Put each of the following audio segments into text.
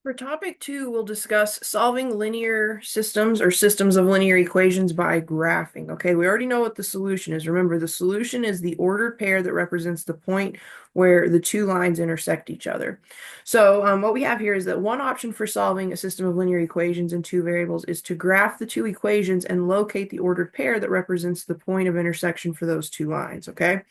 For topic 2, we'll discuss solving linear systems or systems of linear equations by graphing. Okay, we already know what the solution is. Remember, the solution is the ordered pair that represents the point where the two lines intersect each other. So what we have here is that one option for solving a system of linear equations in two variables is to graph the two equations and locate the ordered pair that represents the point of intersection for those two lines. Okay.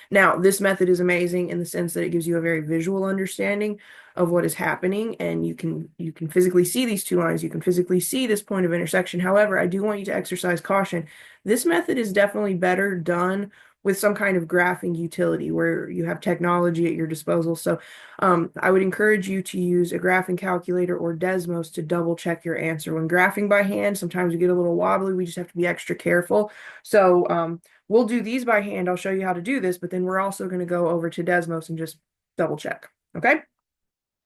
Now, this method is amazing in the sense that it gives you a very visual understanding of what is happening, and you can physically see these two lines, you can physically see this point of intersection. However, I do want you to exercise caution. This method is definitely better done with some kind of graphing utility where you have technology at your disposal. So I would encourage you to use a graphing calculator or Desmos to double check your answer. When graphing by hand, sometimes we get a little wobbly. We just have to be extra careful. So we'll do these by hand. I'll show you how to do this, but then we're also going to go over to Desmos and just double check. Okay?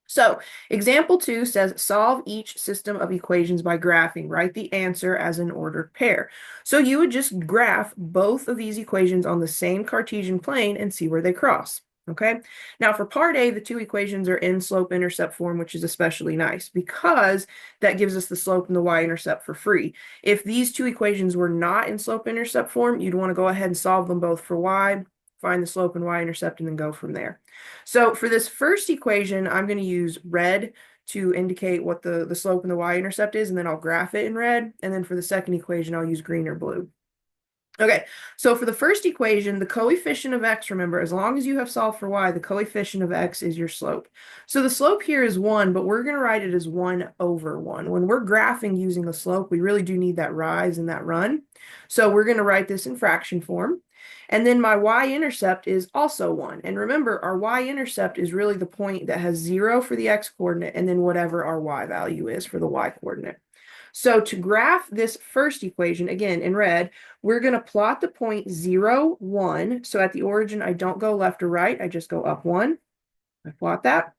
So example 2 says solve each system of equations by graphing. Write the answer as an ordered pair. So you would just graph both of these equations on the same Cartesian plane and see where they cross. Okay. Now for part A, the two equations are in slope-intercept form, which is especially nice because that gives us the slope and the y-intercept for free. If these two equations were not in slope-intercept form, you'd want to go ahead and solve them both for y, find the slope and y-intercept, and then go from there. So for this first equation, I'm going to use red to indicate what the slope and the y-intercept is, and then I'll graph it in red. And then for the second equation, I'll use green or blue. Okay, so for the first equation, the coefficient of x, remember, as long as you have solved for y, the coefficient of x is your slope. So the slope here is 1, but we're going to write it as 1 over 1. When we're graphing using the slope, we really do need that rise and that run. So we're going to write this in fraction form. And then my y-intercept is also 1. And remember, our y-intercept is really the point that has 0 for the x-coordinate and then whatever our y value is for the y-coordinate. So to graph this first equation, again in red, we're going to plot the point 0, 1. So at the origin, I don't go left or right. I just go up 1. I plot that.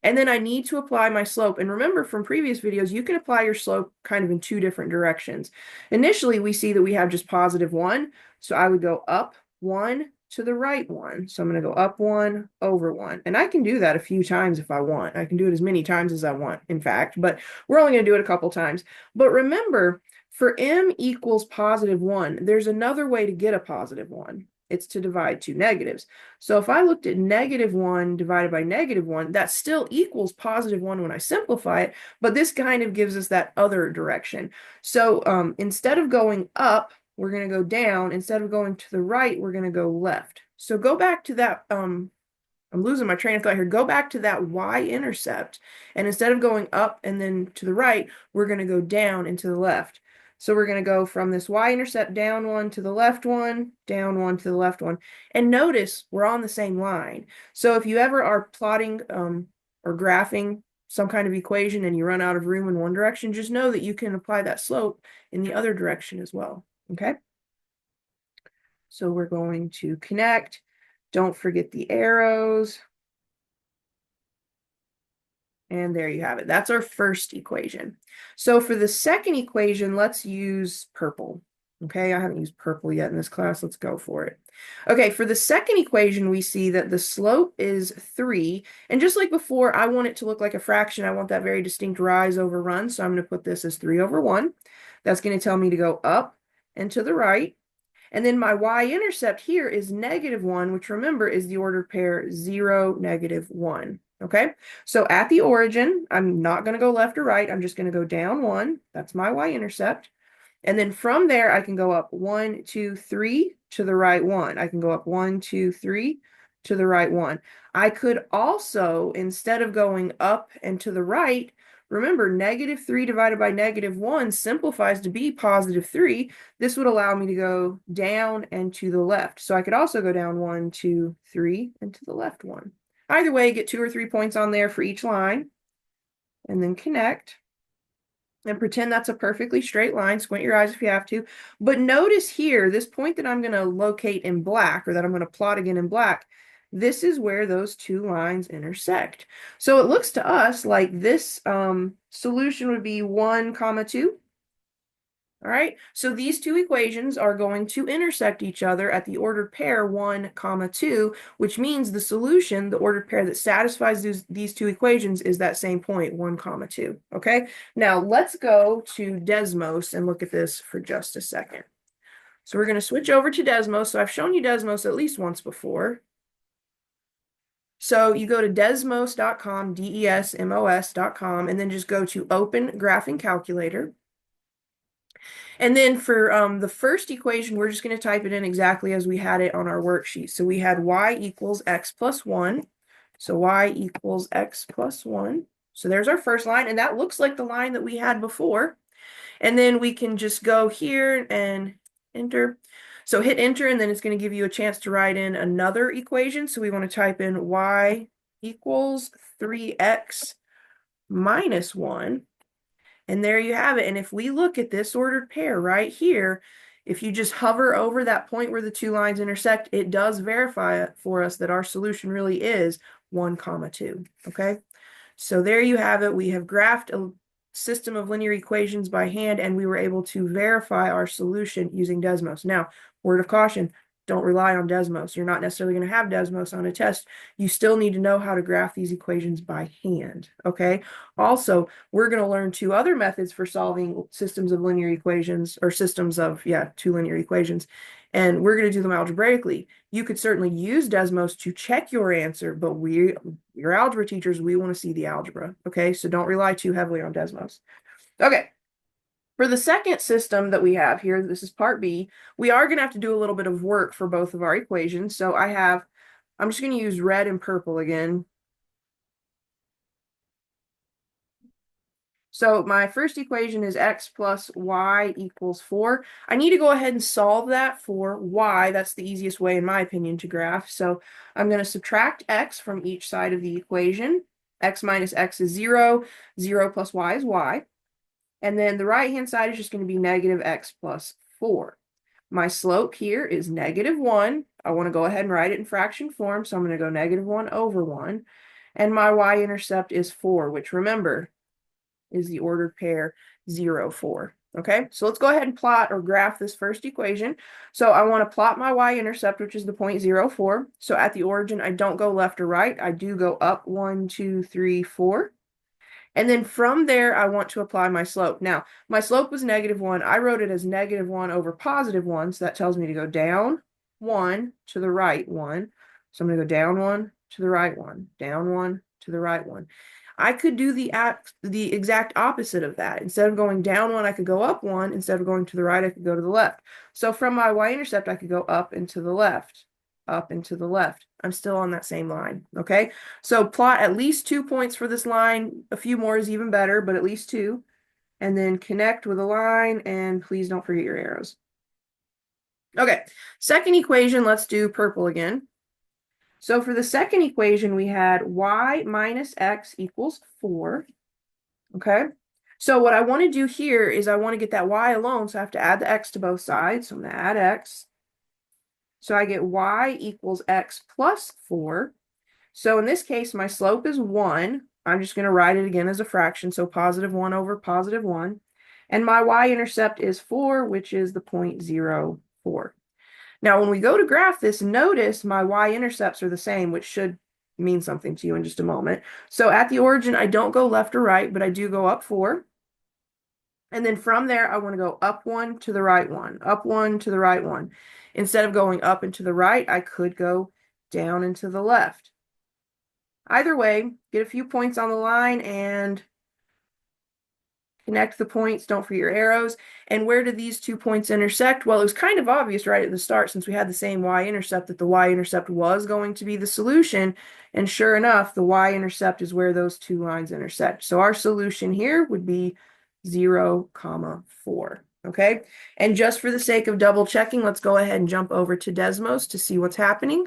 And then I need to apply my slope. And remember from previous videos, you can apply your slope kind of in two different directions. Initially, we see that we have just positive 1. So I would go up 1 to the right 1. So I'm going to go up 1 over 1. And I can do that a few times if I want. I can do it as many times as I want, in fact, but we're only going to do it a couple times. But remember, for m equals positive 1, there's another way to get a positive 1. It's to divide two negatives. So if I looked at negative 1 divided by negative 1, that still equals positive 1 when I simplify it, but this kind of gives us that other direction. So instead of going up, we're going to go down. Instead of going to the right, we're going to go left. So go back to that, I'm losing my train of thought here. Go back to that y-intercept. And instead of going up and then to the right, we're going to go down and to the left. So we're going to go from this y-intercept down 1 to the left 1, down 1 to the left 1. And notice we're on the same line. So if you ever are plotting or graphing some kind of equation and you run out of room in one direction, just know that you can apply that slope in the other direction as well. Okay? So we're going to connect. Don't forget the arrows. And there you have it. That's our first equation. So for the second equation, let's use purple. Okay, I haven't used purple yet in this class. Let's go for it. Okay, for the second equation, we see that the slope is 3. And just like before, I want it to look like a fraction. I want that very distinct rise over run. So I'm going to put this as 3 over 1. That's going to tell me to go up and to the right. And then my y-intercept here is negative 1, which remember is the ordered pair 0, negative 1. Okay, so at the origin, I'm not going to go left or right. I'm just going to go down 1. That's my y-intercept. And then from there, I can go up 1, 2, 3 to the right 1. I can go up 1, 2, 3 to the right 1. I could also, instead of going up and to the right, remember, negative 3 divided by negative 1 simplifies to be positive 3. This would allow me to go down and to the left. So I could also go down 1, 2, 3, and to the left 1. Either way, get 2 or 3 points on there for each line, and then connect. And pretend that's a perfectly straight line. Squint your eyes if you have to. But notice here, this point that I'm going to locate in black, or that I'm going to plot again in black, this is where those two lines intersect. So it looks to us like this solution would be 1, 2. All right, so these two equations are going to intersect each other at the ordered pair 1, comma 2, which means the solution, the ordered pair that satisfies these two equations is that same point, 1, comma 2. Okay, now let's go to Desmos and look at this for just a second. So we're going to switch over to Desmos. So I've shown you Desmos at least once before. So you go to desmos.com, desmos.com, and then just go to Open Graphing Calculator. And then for the first equation, we're just going to type it in exactly as we had it on our worksheet. So we had y equals x plus 1. So y equals x plus 1. So there's our first line, and that looks like the line that we had before. And then we can just go here and enter. So hit enter, and then it's going to give you a chance to write in another equation. So we want to type in y equals 3x minus 1. And there you have it. And if we look at this ordered pair right here, if you just hover over that point where the two lines intersect, it does verify it for us that our solution really is 1, comma 2. Okay, so there you have it. We have graphed a system of linear equations by hand, and we were able to verify our solution using Desmos. Now, word of caution, don't rely on Desmos. You're not necessarily going to have Desmos on a test. You still need to know how to graph these equations by hand, okay? Also, we're going to learn two other methods for solving systems of linear equations, or systems of, two linear equations, and we're going to do them algebraically. You could certainly use Desmos to check your answer, but your algebra teachers, we want to see the algebra, okay? So don't rely too heavily on Desmos. Okay. For the second system that we have here, this is part B, we are going to have to do a little bit of work for both of our equations. So I'm just going to use red and purple again. So my first equation is x plus y equals 4. I need to go ahead and solve that for y. That's the easiest way, in my opinion, to graph. So I'm going to subtract x from each side of the equation. X minus x is 0. 0 plus y is y. And then the right-hand side is just going to be negative x plus 4. My slope here is negative 1. I want to go ahead and write it in fraction form, so I'm going to go negative 1 over 1. And my y-intercept is 4, which, remember, is the ordered pair 0, 4. Okay, so let's go ahead and plot or graph this first equation. So I want to plot my y-intercept, which is the point 0, 4. So at the origin, I don't go left or right. I do go up 1, 2, 3, 4. And then from there, I want to apply my slope. Now, my slope was negative 1. I wrote it as negative 1 over positive 1. So that tells me to go down 1 to the right 1. So I'm going to go down 1 to the right 1, down 1 to the right 1. I could do the exact opposite of that. Instead of going down 1, I could go up 1. Instead of going to the right, I could go to the left. So from my y-intercept, I could go up and to the left, up and to the left. I'm still on that same line, okay? So plot at least 2 points for this line. A few more is even better, but at least 2. And then connect with a line, and please don't forget your arrows. Okay, second equation, let's do purple again. So for the second equation, we had y minus x equals 4, okay? So what I want to do here is I want to get that y alone, so I have to add the x to both sides. So I'm going to add x. So I get y equals x plus 4. So in this case, my slope is 1. I'm just going to write it again as a fraction, so positive 1 over positive 1. And my y-intercept is 4, which is the point 0, 4. Now, when we go to graph this, notice my y-intercepts are the same, which should mean something to you in just a moment. So at the origin, I don't go left or right, but I do go up 4. And then from there, I want to go up 1 to the right 1, up 1 to the right 1. Instead of going up and to the right, I could go down and to the left. Either way, get a few points on the line and connect the points. Don't forget your arrows. And where do these 2 points intersect? Well, it was kind of obvious right at the start, since we had the same y-intercept, that the y-intercept was going to be the solution. And sure enough, the y-intercept is where those 2 lines intersect. So our solution here would be 0, 4. Okay, and just for the sake of double checking, let's go ahead and jump over to Desmos to see what's happening.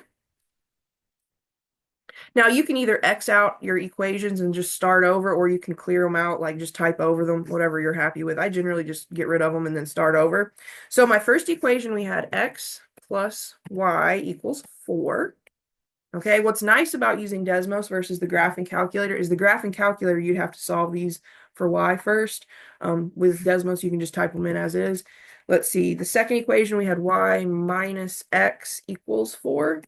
Now you can either X out your equations and just start over, or you can clear them out, like just type over them, whatever you're happy with. I generally just get rid of them and then start over. So my first equation, we had x plus y equals 4. Okay, what's nice about using Desmos versus the graphing calculator is the graphing calculator, you'd have to solve these for y first. With Desmos, you can just type them in as is. Let's see, the second equation, we had y minus x equals 4.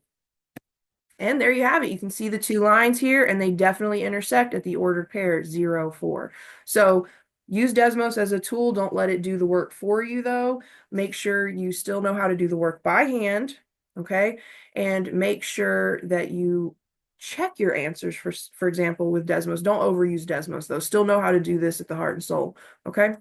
And there you have it. You can see the two lines here, and they definitely intersect at the ordered pair 0, 4. So use Desmos as a tool. Don't let it do the work for you, though. Make sure you still know how to do the work by hand, okay? And make sure that you check your answers, for example, with Desmos. Don't overuse Desmos, though. Still know how to do this at the heart and soul, okay?